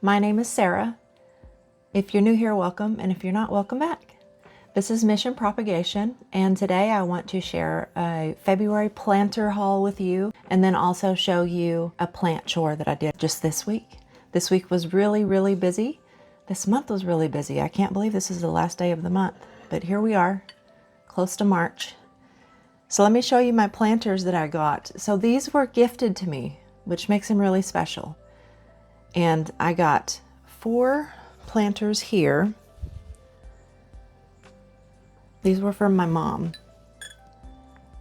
My name is Sarah. If you're new here, welcome, and if you're not, welcome back. This is Mission Propagation, and today I want to share a February planter haul with you, and then also show you a plant chore that I did just this week. This week was really busy. This month was really busy. I can't believe this is the last day of the month, but here we are, close to March. So let me show you my planters that I got. So these were gifted to me, which makes them really special. And I got 4 planters here. These were from my mom.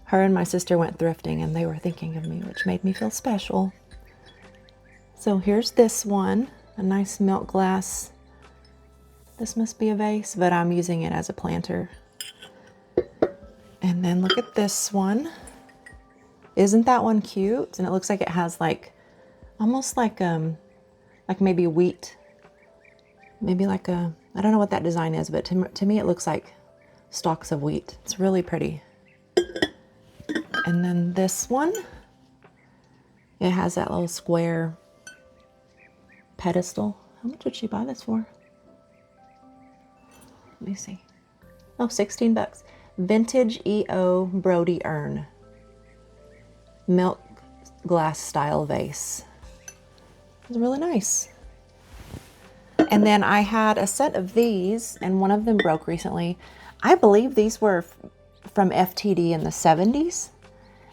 Her and my sister went thrifting and they were thinking of me, which made me feel special. So here's this one, a nice milk glass. This must be a vase, but I'm using it as a planter. And then look at this one. Isn't that one cute? And it looks like it has like, almost like maybe wheat. Maybe like a, I don't know what that design is, but to me it looks like stalks of wheat. It's really pretty. And then this one, it has that little square pedestal. How much did she buy this for? Let me see. Oh, 16 bucks. Vintage EO Brody urn. Milk glass style vase. It's really nice. And then I had a set of these, and one of them broke recently. I believe these were from FTD in the 70s.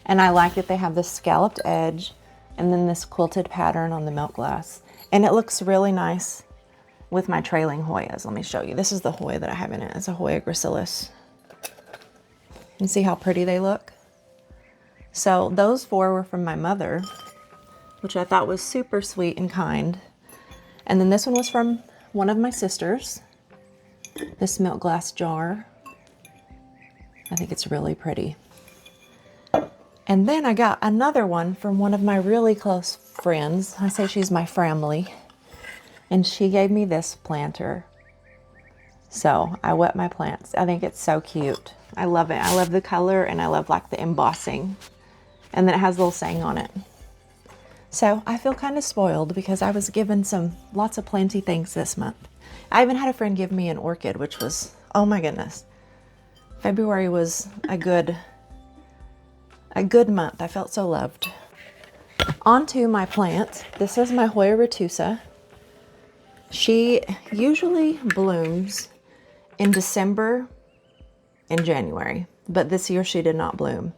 And I like that they have this scalloped edge and then this quilted pattern on the milk glass. And it looks really nice with my trailing Hoyas. Let me show you. This is the Hoya that I have in it. It's a Hoya gracilis. You see how pretty they look? So those 4 were from my mother, which I thought was super sweet and kind. And then this one was from one of my sisters. This milk glass jar. I think it's really pretty. And then I got another one from one of my really close friends. I say she's my family. And she gave me this planter. So I wet my plants. I think it's so cute. I love it. I love the color and I love like the embossing. And then it has a little saying on it. So I feel kind of spoiled because I was given lots of planty things this month. I even had a friend give me an orchid, which was, oh my goodness. February was a good month. I felt so loved. On to my plant. This is my Hoya Retusa. She usually blooms in December and January, but this year she did not bloom.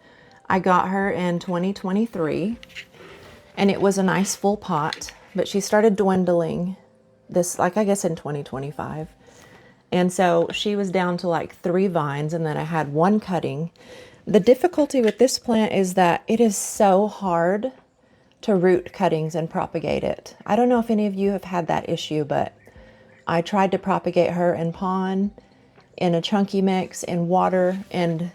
I got her in 2023 and it was a nice full pot, but she started dwindling this, like I guess in 2025. And so she was down to like 3 vines and then I had 1 cutting. The difficulty with this plant is that it is so hard to root cuttings and propagate it. I don't know if any of you have had that issue, but I tried to propagate her in pond, in a chunky mix, in water, and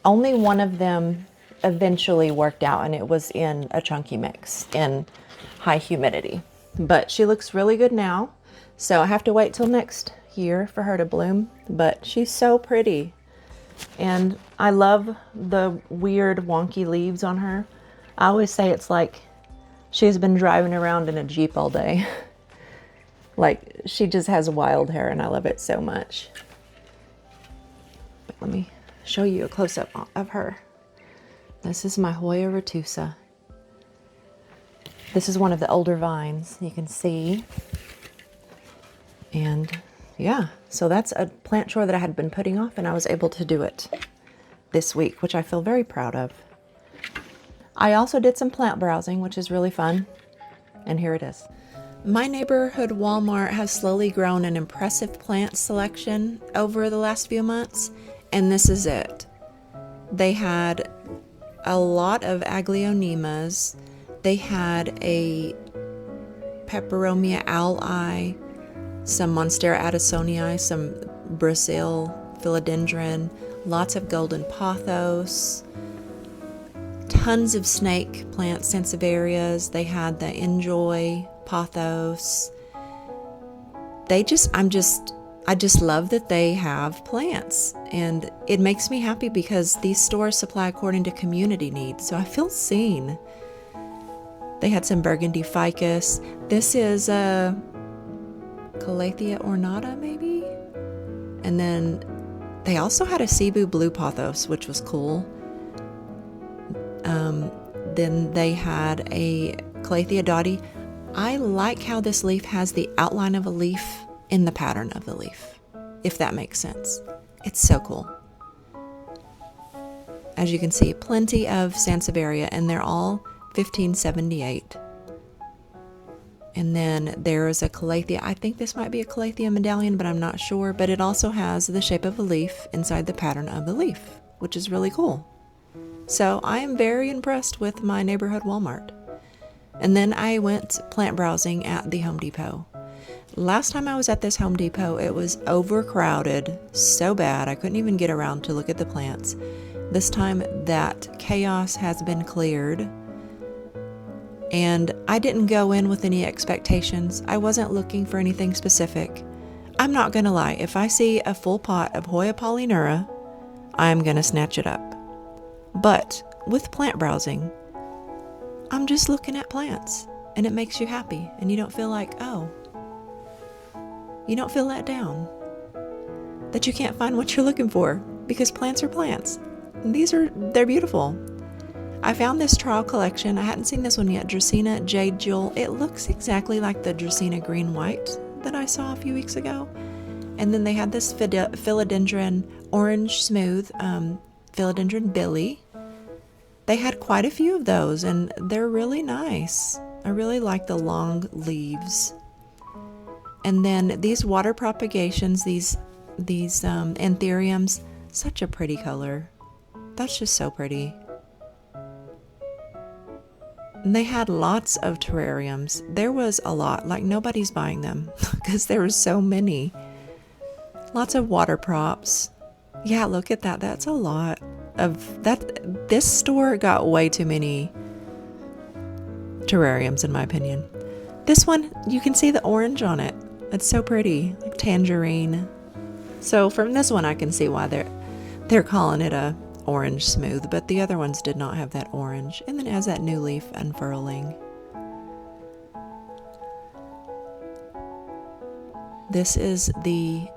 only one of them eventually worked out, and it was in a chunky mix in high humidity. But she looks really good now, so I have to wait till next year for her to bloom, but she's so pretty. And I love the weird wonky leaves on her. I always say it's like she's been driving around in a Jeep all day. Like she just has wild hair and I love it so much. But let me show you a close-up of her. This is my Hoya Retusa. This is one of the older vines you can see. And yeah, so that's a plant chore that I had been putting off and I was able to do it this week, which I feel very proud of. I also did some plant browsing, which is really fun. And here it is. My neighborhood Walmart has slowly grown an impressive plant selection over the last few months, and this is it. They had a lot of aglionemas. They had a peperomia owl-eye, some Monstera addisonii, some Brazil philodendron, lots of golden pothos, tons of snake plant sansevieras. They had the Enjoy pothos. I just love that they have plants, and it makes me happy because these stores supply according to community needs, so I feel seen. They had some burgundy ficus. This is a Calathea ornata, maybe? And then they also had a Cebu blue pothos, which was cool. Then they had a Calathea dotty. I like how this leaf has the outline of a leaf in the pattern of the leaf, if that makes sense. It's so cool. As you can see, plenty of Sansevieria, and they're all 1578. And then there is a Calathea. I think this might be a Calathea medallion, but I'm not sure. But it also has the shape of a leaf inside the pattern of the leaf, which is really cool. So I am very impressed with my neighborhood Walmart. And then I went plant browsing at the Home Depot. Last time I was at this Home Depot, it was overcrowded so bad I couldn't even get around to look at the plants. This time that chaos has been cleared, and I didn't go in with any expectations. I wasn't looking for anything specific. I'm not gonna lie, if I see a full pot of Hoya polyneura, I'm gonna snatch it up. But with plant browsing, I'm just looking at plants, and it makes you happy, and you don't feel like, oh, you don't feel let down that you can't find what you're looking for, because plants are plants. They're beautiful. I found this trial collection. I hadn't seen this one yet. Dracaena Jade Jewel. It looks exactly like the Dracaena Green White that I saw a few weeks ago. And then they had this Philodendron Orange Smooth, Philodendron Billy. They had quite a few of those, and they're really nice. I really like the long leaves. And then these water propagations, these anthuriums, such a pretty color. That's just so pretty. And they had lots of terrariums. There was a lot, like nobody's buying them because there were so many. Lots of water props. Yeah, look at that. That's a lot of that. This store got way too many terrariums in my opinion. This one, you can see the orange on it. It's so pretty, like tangerine. So from this one I can see why they're calling it a orange smooth, but the other ones did not have that orange. And then it has that new leaf unfurling. This is the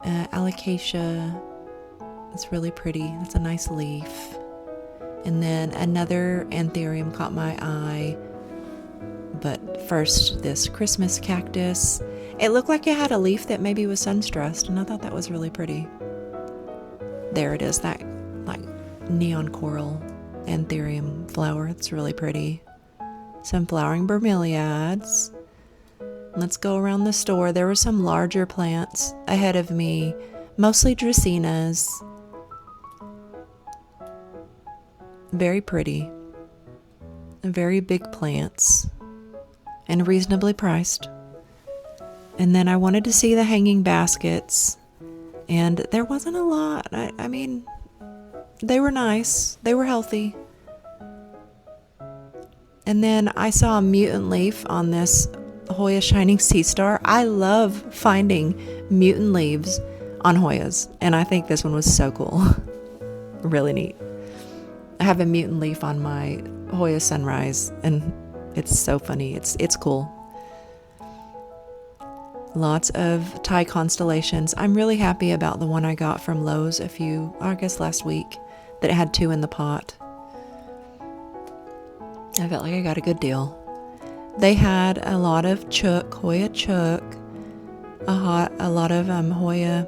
alocasia. It's really pretty. It's a nice leaf. And then another anthurium caught my eye. But first, this Christmas cactus. It looked like it had a leaf that maybe was sunstressed, and I thought that was really pretty. There it is, that like neon coral anthurium flower. It's really pretty. Some flowering bromeliads. Let's go around the store. There were some larger plants ahead of me, mostly dracaenas. Very pretty. Very big plants. And reasonably priced. And then I wanted to see the hanging baskets. And there wasn't a lot. I mean, they were nice. They were healthy. And then I saw a mutant leaf on this Hoya Shining Sea Star. I love finding mutant leaves on Hoyas. And I think this one was so cool. Really neat. I have a mutant leaf on my Hoya Sunrise, and it's so funny. It's cool. Lots of Thai constellations. I'm really happy about the one I got from Lowe's last week, that it had 2 in the pot. I felt like I got a good deal. They had a lot of chook, Hoya chook, a lot of Hoya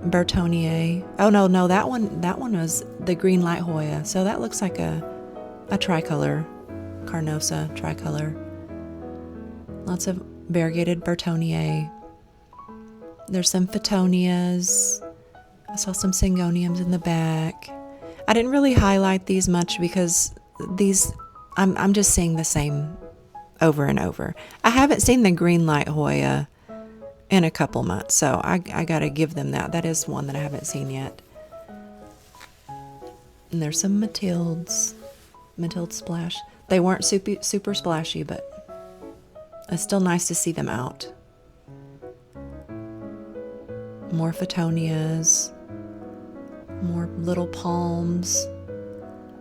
Bertonier. Oh no, that one was the green light Hoya. So that looks like a tricolor, Carnosa tricolor. Lots of variegated Bertonier. There's some Phottonias. I saw some Syngoniums in the back. I didn't really highlight these much because these, I'm just seeing the same over and over. I haven't seen the green light Hoya in a couple months, so I gotta give them that. That is one that I haven't seen yet. And there's some Matilde Splash. They weren't super splashy, but it's still nice to see them out. More Phottonias, more little palms,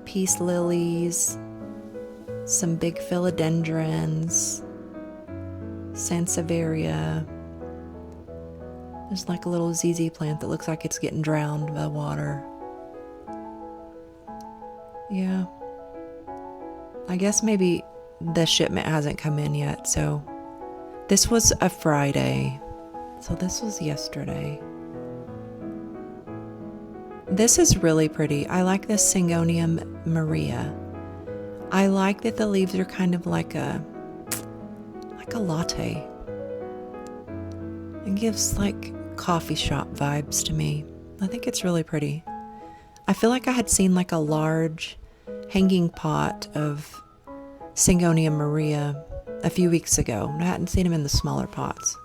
peace lilies, some big philodendrons, Sansevieria. There's like a little ZZ plant that looks like it's getting drowned by water. Yeah. I guess maybe the shipment hasn't come in yet, so this was a Friday. So this was yesterday. This is really pretty. I like this Syngonium Maria. I like that the leaves are kind of like a latte. It gives like coffee shop vibes to me. I think it's really pretty. I feel like I had seen like a large hanging pot of Syngonium Maria a few weeks ago. I hadn't seen them in the smaller pots.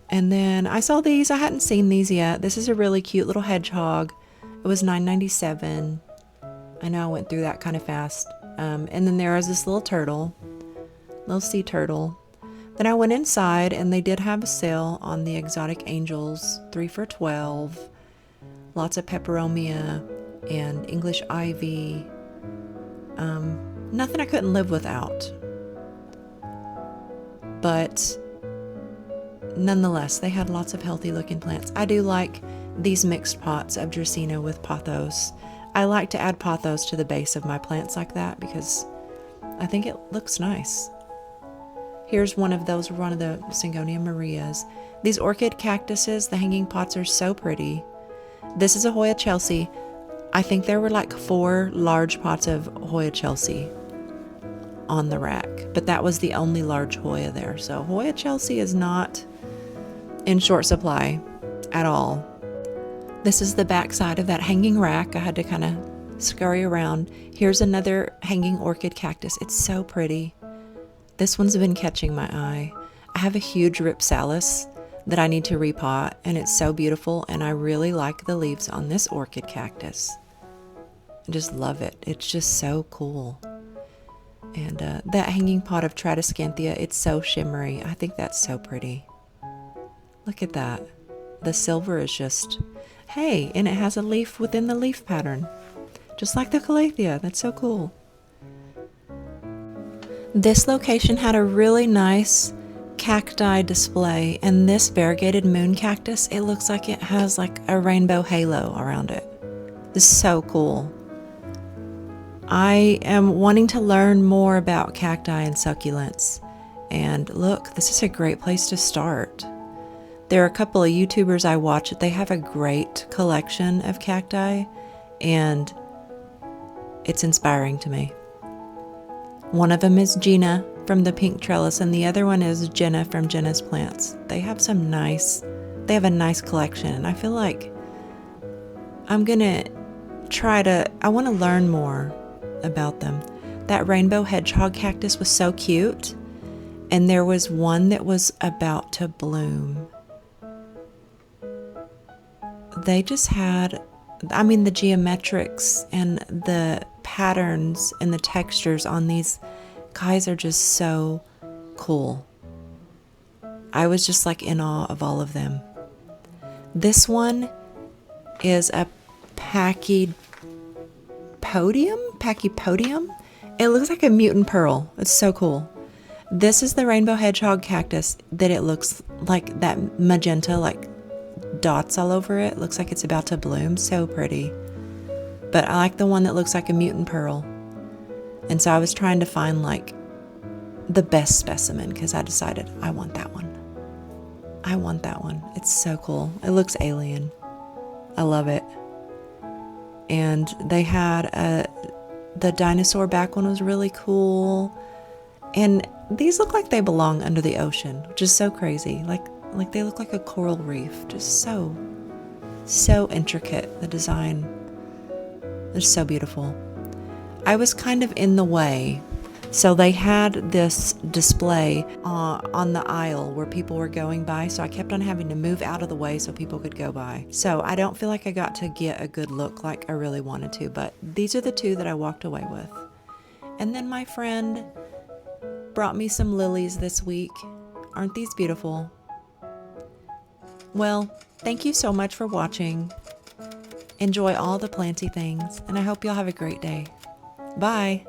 And then I saw these. I hadn't seen these yet. This is a really cute little hedgehog. It was $9.97. I know I went through that kind of fast. And then there was this little turtle, little sea turtle. Then I went inside and they did have a sale on the exotic angels, 3 for $12. Lots of peperomia and English ivy. Nothing I couldn't live without. But nonetheless, they had lots of healthy looking plants. I do like these mixed pots of Dracaena with pothos. I like to add pothos to the base of my plants like that because I think it looks nice. Here's one of the Syngonium Marias. These orchid cactuses, the hanging pots are so pretty. This is a Hoya Chelsea. I think there were like 4 large pots of Hoya Chelsea on the rack, but that was the only large Hoya there. So Hoya Chelsea is not in short supply at all. This is the back side of that hanging rack. I had to kind of scurry around. Here's another hanging orchid cactus. It's so pretty. This one's been catching my eye. I have a huge Ripsalis that I need to repot, and it's so beautiful, and I really like the leaves on this orchid cactus. I just love it. It's just so cool. And that hanging pot of Tradescanthia, it's so shimmery. I think that's so pretty. Look at that. The silver is just, hey, and it has a leaf within the leaf pattern. Just like the Calathea. That's so cool. This location had a really nice cacti display, and this variegated moon cactus, it looks like it has like a rainbow halo around it. This is so cool. I am wanting to learn more about cacti and succulents, and look, this is a great place to start. There are a couple of YouTubers I watch. They have a great collection of cacti, and it's inspiring to me. One of them is Gina from the Pink Trellis, and the other one is Jenna from Jenna's Plants. They have a nice collection, and I feel like I'm gonna I want to learn more about them. That rainbow hedgehog cactus was so cute, and there was one that was about to bloom. They just had, the geometrics and the patterns and the textures on these guys are just so cool. I was just like in awe of all of them. This one is a Pachypodium? It looks like a mutant pearl. It's so cool. This is the rainbow hedgehog cactus that it looks like that magenta, like dots all over it. Looks like it's about to bloom. So pretty. But I like the one that looks like a mutant pearl. And so I was trying to find like the best specimen because I decided I want that one. I want that one. It's so cool. It looks alien. I love it. And they had the dinosaur back one was really cool. And these look like they belong under the ocean, which is so crazy. Like they look like a coral reef. Just so intricate. The design is so beautiful. I was kind of in the way. So they had this display on the aisle where people were going by. So I kept on having to move out of the way so people could go by. So I don't feel like I got to get a good look like I really wanted to. But these are the 2 that I walked away with. And then my friend brought me some lilies this week. Aren't these beautiful? Well, thank you so much for watching. Enjoy all the planty things, and I hope y'all have a great day. Bye.